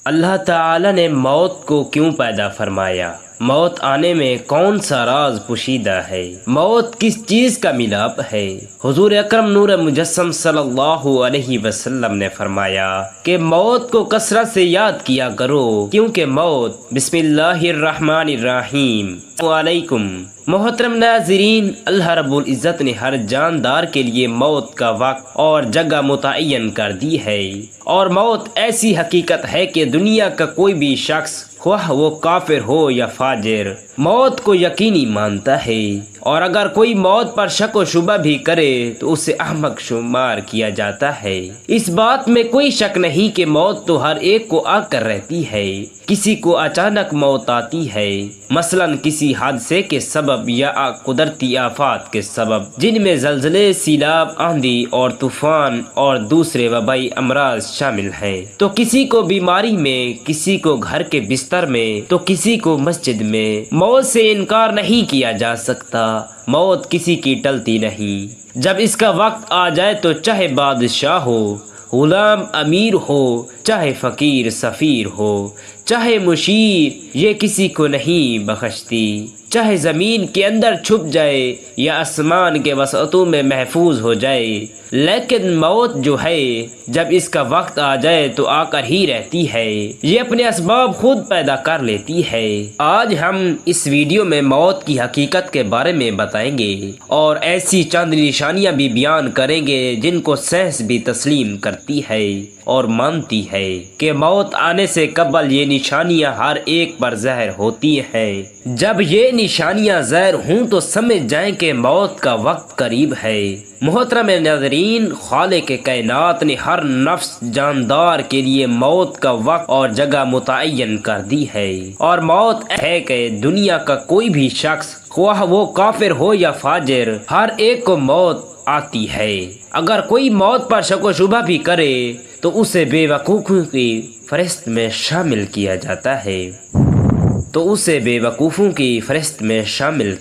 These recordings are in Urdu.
اللہ تعالی نے موت کو کیوں پیدا فرمایا؟ موت آنے میں کون سا راز پوشیدہ ہے؟ موت کس چیز کا ملاپ ہے؟ حضور اکرم نور مجسم صلی اللہ علیہ وسلم نے فرمایا کہ موت کو کثرت سے یاد کیا کرو، کیونکہ موت بسم اللہ الرحمن الرحیم۔ علیکم محترم ناظرین، اللہ رب العزت نے ہر جاندار کے لیے موت کا وقت اور جگہ متعین کر دی ہے، اور موت ایسی حقیقت ہے کہ دنیا کا کوئی بھی شخص خواہ وہ کافر ہو یا فاجر موت کو یقینی مانتا ہے، اور اگر کوئی موت پر شک و شبہ بھی کرے تو اسے احمق شمار کیا جاتا ہے۔ اس بات میں کوئی شک نہیں کہ موت تو ہر ایک کو آ کر رہتی ہے۔ کسی کو اچانک موت آتی ہے، مثلا کسی حادثے کے سبب یا قدرتی آفات کے سبب، جن میں زلزلے، سیلاب، آندھی اور طوفان اور دوسرے وبائی امراض شامل ہیں۔ تو کسی کو بیماری میں، کسی کو گھر کے بستر میں، تو کسی کو مسجد میں۔ موت سے انکار نہیں کیا جا سکتا، موت کسی کی ٹلتی نہیں۔ جب اس کا وقت آ جائے تو چاہے بادشاہ ہو، غلام امیر ہو، چاہے فقیر سفیر ہو، چاہے مشیر، یہ کسی کو نہیں بخشتی۔ چاہے زمین کے اندر چھپ جائے یا آسمان کے وسعتوں میں محفوظ ہو جائے، لیکن موت جو ہے جب اس کا وقت آ جائے تو آ کر ہی رہتی ہے۔ یہ اپنے اسباب خود پیدا کر لیتی ہے۔ آج ہم اس ویڈیو میں موت کی حقیقت کے بارے میں بتائیں گے، اور ایسی چند نشانیاں بھی بیان کریں گے جن کو سائنس بھی تسلیم کرتی ہے اور مانتی ہے کہ موت آنے سے قبل یہ نشانیاں ہر ایک پر ظاہر ہوتی ہیں۔ جب یہ نشانیاں ظاہر ہوں تو سمجھ جائیں کہ موت کا وقت قریب ہے۔ محترم ناظرین، خالق کائنات نے ہر نفس جاندار کے لیے موت کا وقت اور جگہ متعین کر دی ہے، اور موت ہے کہ دنیا کا کوئی بھی شخص خواہ وہ کافر ہو یا فاجر، ہر ایک کو موت آتی ہے۔ اگر کوئی موت پر شک و شبہ بھی کرے تو اسے بے وقوفوں کی فہرست میں شامل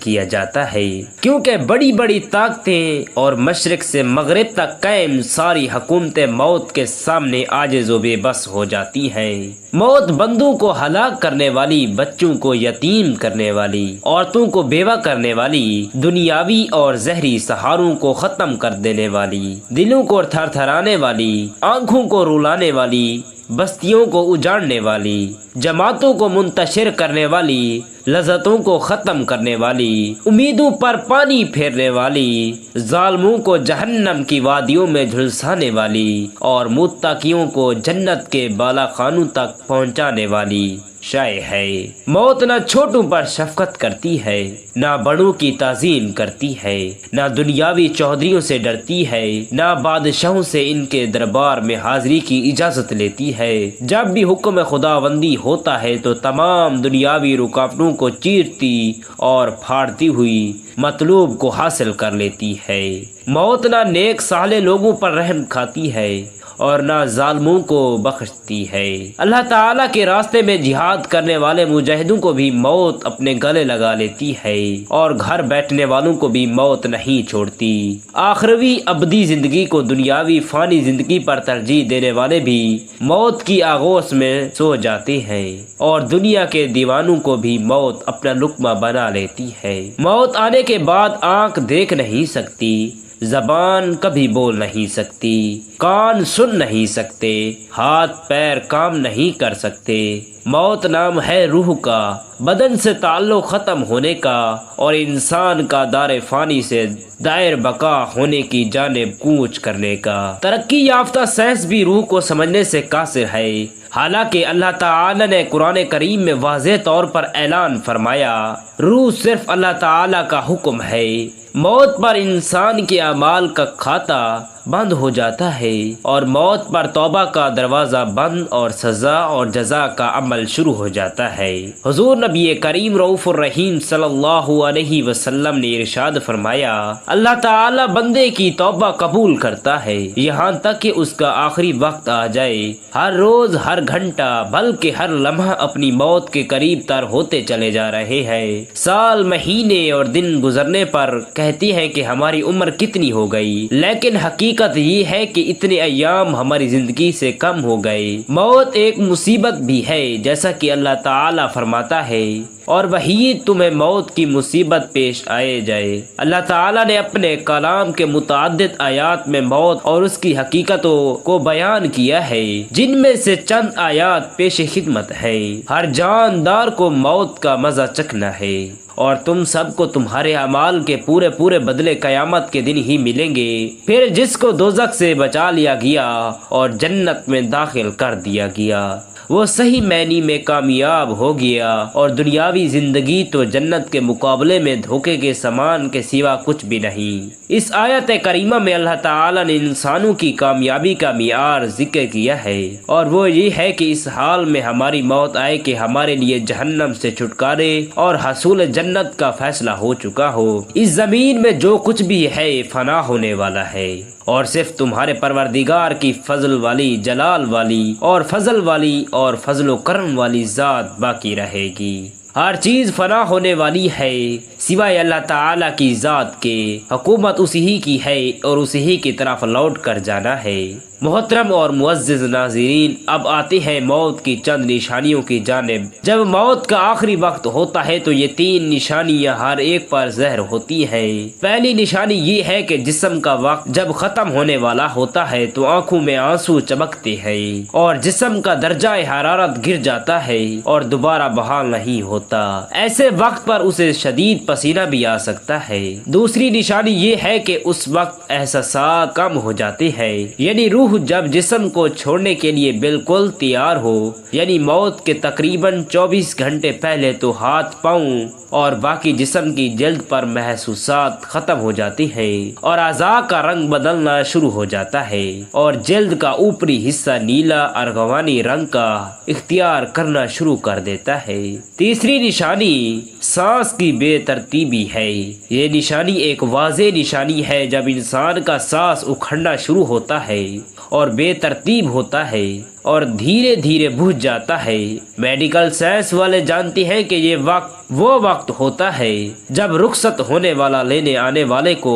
کیا جاتا ہے کیونکہ بڑی بڑی طاقتیں اور مشرق سے مغرب تک قائم ساری حکومتیں موت کے سامنے عاجز و بے بس ہو جاتی ہیں۔ موت بندوں کو ہلاک کرنے والی، بچوں کو یتیم کرنے والی، عورتوں کو بیوہ کرنے والی، دنیاوی اور زہری سہاروں کو ختم کر دینے والی، دلوں کو تھر تھرانے والی، آنکھوں کو رلانے والی، بستیوں کو اجاڑنے والی، جماعتوں کو منتشر کرنے والی، لذتوں کو ختم کرنے والی، امیدوں پر پانی پھیرنے والی، ظالموں کو جہنم کی وادیوں میں جھلسانے والی، اور متقیوں کو جنت کے بالا خانوں تک پہنچانے والی شائع ہے۔ موت نہ چھوٹوں پر شفقت کرتی ہے، نہ بڑوں کی تعظیم کرتی ہے، نہ دنیاوی چودھریوں سے ڈرتی ہے، نہ بادشاہوں سے ان کے دربار میں حاضری کی اجازت لیتی ہے۔ جب بھی حکم خداوندی ہوتا ہے تو تمام دنیاوی رکاوٹوں کو چیرتی اور پھاڑتی ہوئی مطلوب کو حاصل کر لیتی ہے۔ موت نہ نیک صالح لوگوں پر رحم کھاتی ہے اور نہ ظالموں کو بخشتی ہے۔ اللہ تعالیٰ کے راستے میں جہاد کرنے والے مجاہدوں کو بھی موت اپنے گلے لگا لیتی ہے، اور گھر بیٹھنے والوں کو بھی موت نہیں چھوڑتی۔ آخروی ابدی زندگی کو دنیاوی فانی زندگی پر ترجیح دینے والے بھی موت کی آغوش میں سو جاتے ہیں، اور دنیا کے دیوانوں کو بھی موت اپنا لقمہ بنا لیتی ہے۔ موت آنے کے بعد آنکھ دیکھ نہیں سکتی، زبان کبھی بول نہیں سکتی، کان سن نہیں سکتے، ہاتھ پیر کام نہیں کر سکتے۔ موت نام ہے روح کا، بدن سے تعلق ختم ہونے کا، اور انسان کا دار فانی سے دائر بقا ہونے کی جانب کوچ کرنے کا۔ ترقی یافتہ سائنس بھی روح کو سمجھنے سے قاصر ہے، حالانکہ اللہ تعالی نے قرآن کریم میں واضح طور پر اعلان فرمایا، روح صرف اللہ تعالی کا حکم ہے۔ موت پر انسان کے اعمال کا کھاتہ بند ہو جاتا ہے، اور موت پر توبہ کا دروازہ بند، اور سزا اور جزا کا عمل شروع ہو جاتا ہے۔ حضور نبی کریم رؤوف الرحیم صلی اللہ علیہ وسلم نے ارشاد فرمایا، اللہ تعالی بندے کی توبہ قبول کرتا ہے یہاں تک کہ اس کا آخری وقت آ جائے۔ ہر روز، ہر گھنٹہ، بلکہ ہر لمحہ اپنی موت کے قریب تر ہوتے چلے جا رہے ہیں۔ سال، مہینے اور دن گزرنے پر کہتی ہیں کہ ہماری عمر کتنی ہو گئی، لیکن حقیقت حقیقت یہ ہے کہ اتنے ایام ہماری زندگی سے کم ہو گئے۔ موت ایک مصیبت بھی ہے، جیسا کہ اللہ تعالیٰ فرماتا ہے، اور وہی تمہیں موت کی مصیبت پیش آئے جائے۔ اللہ تعالیٰ نے اپنے کلام کے متعدد آیات میں موت اور اس کی حقیقتوں کو بیان کیا ہے، جن میں سے چند آیات پیش خدمت ہے۔ ہر جاندار کو موت کا مزہ چکھنا ہے، اور تم سب کو تمہارے اعمال کے پورے بدلے قیامت کے دن ہی ملیں گے۔ پھر جس کو دوزخ سے بچا لیا گیا اور جنت میں داخل کر دیا گیا، وہ صحیح معنی میں کامیاب ہو گیا، اور دنیاوی زندگی تو جنت کے مقابلے میں دھوکے کے سامان کے سوا کچھ بھی نہیں۔ اس آیت کریمہ میں اللہ تعالیٰ نے انسانوں کی کامیابی کا معیار ذکر کیا ہے، اور وہ یہ ہے کہ اس حال میں ہماری موت آئے کہ ہمارے لیے جہنم سے چھٹکارے اور حصول جنت کا فیصلہ ہو چکا ہو۔ اس زمین میں جو کچھ بھی ہے فنا ہونے والا ہے، اور صرف تمہارے پروردگار کی فضل والی، جلال والی اور فضل والی اور فضل و کرم والی ذات باقی رہے گی۔ ہر چیز فنا ہونے والی ہے سوائے اللہ تعالیٰ کی ذات کے۔ حکومت اسی ہی کی ہے اور اسی ہی کی طرف لوٹ کر جانا ہے۔ محترم اور معزز ناظرین، اب آتے ہیں موت کی چند نشانیوں کی جانب۔ جب موت کا آخری وقت ہوتا ہے تو یہ تین نشانیاں ہر ایک پر ظاہر ہوتی ہیں۔ پہلی نشانی یہ ہے کہ جسم کا وقت جب ختم ہونے والا ہوتا ہے تو آنکھوں میں آنسو چمکتے ہیں، اور جسم کا درجہ حرارت گر جاتا ہے اور دوبارہ بحال نہیں ہوتا۔ ایسے وقت پر اسے شدید پسینہ بھی آ سکتا ہے۔ دوسری نشانی یہ ہے کہ اس وقت احساسات کم ہو جاتے ہیں، یعنی روح جب جسم کو چھوڑنے کے لیے بالکل تیار ہو، یعنی موت کے تقریباً 24 گھنٹے پہلے تو ہاتھ، پاؤں اور باقی جسم کی جلد پر محسوسات ختم ہو جاتی ہیں، اور اعضاء کا رنگ بدلنا شروع ہو جاتا ہے، اور جلد کا اوپری حصہ نیلا ارغوانی رنگ کا اختیار کرنا شروع کر دیتا ہے۔ تیسری نشانی سانس کی بے ترتیبی ہے۔ یہ نشانی ایک واضح نشانی ہے جب انسان کا سانس اکھڑنا شروع ہوتا ہے اور بے ترتیب ہوتا ہے اور دھیرے دھیرے بجھ جاتا ہے۔ میڈیکل سائنس والے جانتے ہیں کہ یہ وہ وقت ہوتا ہے جب رخصت ہونے والا لینے آنے والے کو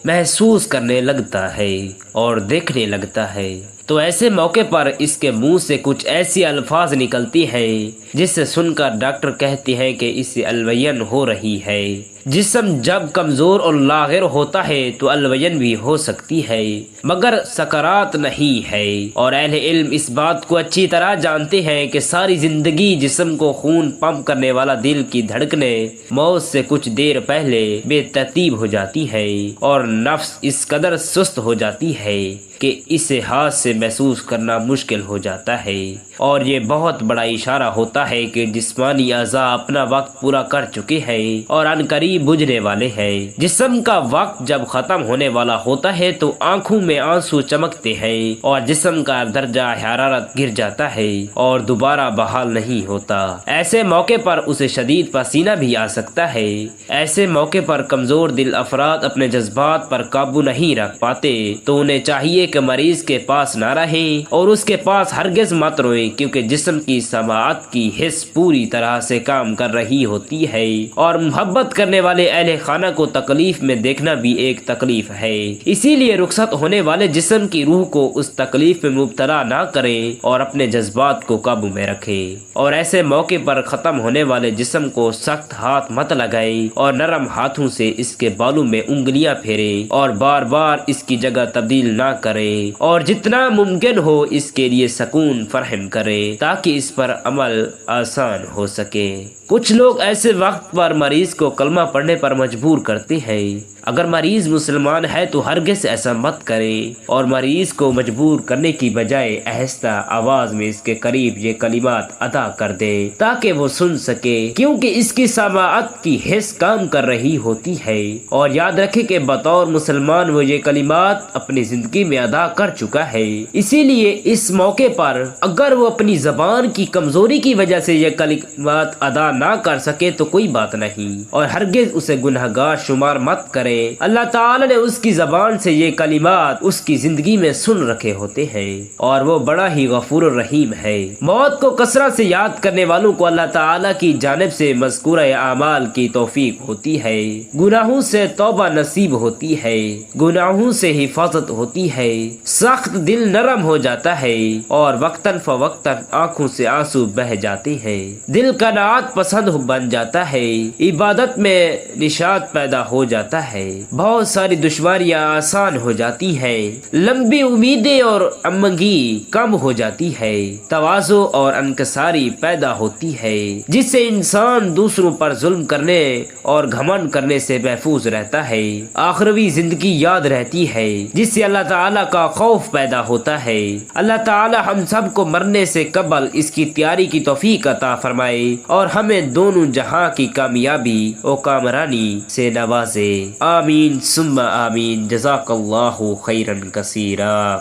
محسوس کرنے لگتا ہے اور دیکھنے لگتا ہے، تو ایسے موقع پر اس کے منہ سے کچھ ایسی الفاظ نکلتی ہیں جس سے سن کر ڈاکٹر کہتے ہیں کہ اس سے الوین ہو رہی ہے۔ جسم جب کمزور اور لاغر ہوتا ہے تو الوین بھی ہو سکتی ہے، مگر سکرات نہیں ہے، اور اہل علم اس بات کو اچھی طرح جانتے ہیں کہ ساری زندگی جسم کو خون پمپ کرنے والا دل کی دھڑکنیں موت سے کچھ دیر پہلے بے ترتیب ہو جاتی ہے، اور نفس اس قدر سست ہو جاتی ہے کہ اسے ہاتھ سے محسوس کرنا مشکل ہو جاتا ہے، اور یہ بہت بڑا اشارہ ہوتا ہے کہ جسمانی اعضاء اپنا وقت پورا کر چکے ہیں اور عنقریب بجھنے والے ہیں۔ جسم کا وقت جب ختم ہونے والا ہوتا ہے تو آنکھوں میں آنسو چمکتے ہیں اور جسم کا درجہ حرارت گر جاتا ہے اور دوبارہ بحال نہیں ہوتا۔ ایسے موقع پر اسے شدید پسینہ بھی آ سکتا ہے۔ ایسے موقع پر کمزور دل افراد اپنے جذبات پر قابو نہیں رکھ پاتے، تو انہیں چاہیے کہ مریض کے پاس نہ رہیں اور اس کے پاس ہرگز مت روئیں، کیونکہ جسم کی سماعت کی حس پوری طرح سے کام کر رہی ہوتی ہے، اور محبت کرنے والے اہل خانہ کو تکلیف میں دیکھنا بھی ایک تکلیف ہے۔ اسی لیے رخصت ہونے والے جسم کی روح کو اس تکلیف میں مبتلا نہ کریں اور اپنے جذبات کو قابو میں رکھیں، اور ایسے موقع پر ختم ہونے والے جسم کو سخت ہاتھ مت لگائیں اور نرم ہاتھوں سے اس کے بالوں میں انگلیاں پھیریں اور بار بار اس کی جگہ تبدیل نہ کریں، اور جتنا ممکن ہو اس کے لیے سکون فراہم کریں تاکہ اس پر عمل آسان ہو سکے۔ کچھ لوگ ایسے وقت پر مریض کو کلمہ پڑھنے پر مجبور کرتے ہیں۔ اگر مریض مسلمان ہے تو ہرگز ایسا مت کریں، اور مریض کو مجبور کرنے کی بجائے آہستہ آواز میں اس کے قریب یہ کلمات ادا کر دیں تاکہ وہ سن سکے، کیونکہ اس کی سماعت کی حس کام کر رہی ہوتی ہے، اور یاد رکھے کہ بطور مسلمان وہ یہ کلمات اپنی زندگی میں ادا کر چکا ہے۔ اسی لیے اس موقع پر اگر وہ اپنی زبان کی کمزوری کی وجہ سے یہ کلمات ادا نہ کر سکے تو کوئی بات نہیں، اور ہرگز ہرگز اسے گنہگار شمار مت کرے۔ اللہ تعالی نے اس کی زبان سے یہ کلمات اس کی زندگی میں سن رکھے ہوتے ہیں اور وہ بڑا ہی غفور الرحیم ہے۔ موت کو کثرت سے یاد کرنے والوں کو اللہ تعالی کی جانب سے مذکورہ اعمال کی توفیق ہوتی ہے، گناہوں سے توبہ نصیب ہوتی ہے، گناہوں سے حفاظت ہوتی ہے، سخت دل نرم ہو جاتا ہے اور وقتاً فوقتاً آنکھوں سے آنسو بہہ جاتے ہیں، دل قناعت پسند بن جاتا ہے، عبادت میں نشاط پیدا ہو جاتا ہے، بہت ساری دشواریاں آسان ہو جاتی ہیں، لمبی امیدیں اور امنگی کم ہو جاتی ہے، تواضع اور انکساری پیدا ہوتی ہے، جس سے انسان دوسروں پر ظلم کرنے اور گھمنڈ کرنے سے محفوظ رہتا ہے، آخروی زندگی یاد رہتی ہے، جس سے اللہ تعالیٰ کا خوف پیدا ہوتا ہے۔ اللہ تعالیٰ ہم سب کو مرنے سے قبل اس کی تیاری کی توفیق عطا فرمائے اور ہمیں دونوں جہاں کی کامیابی و کامرانی سے نوازے، آمین ثم آمین۔ جزاک اللہ خیرا کثیرا۔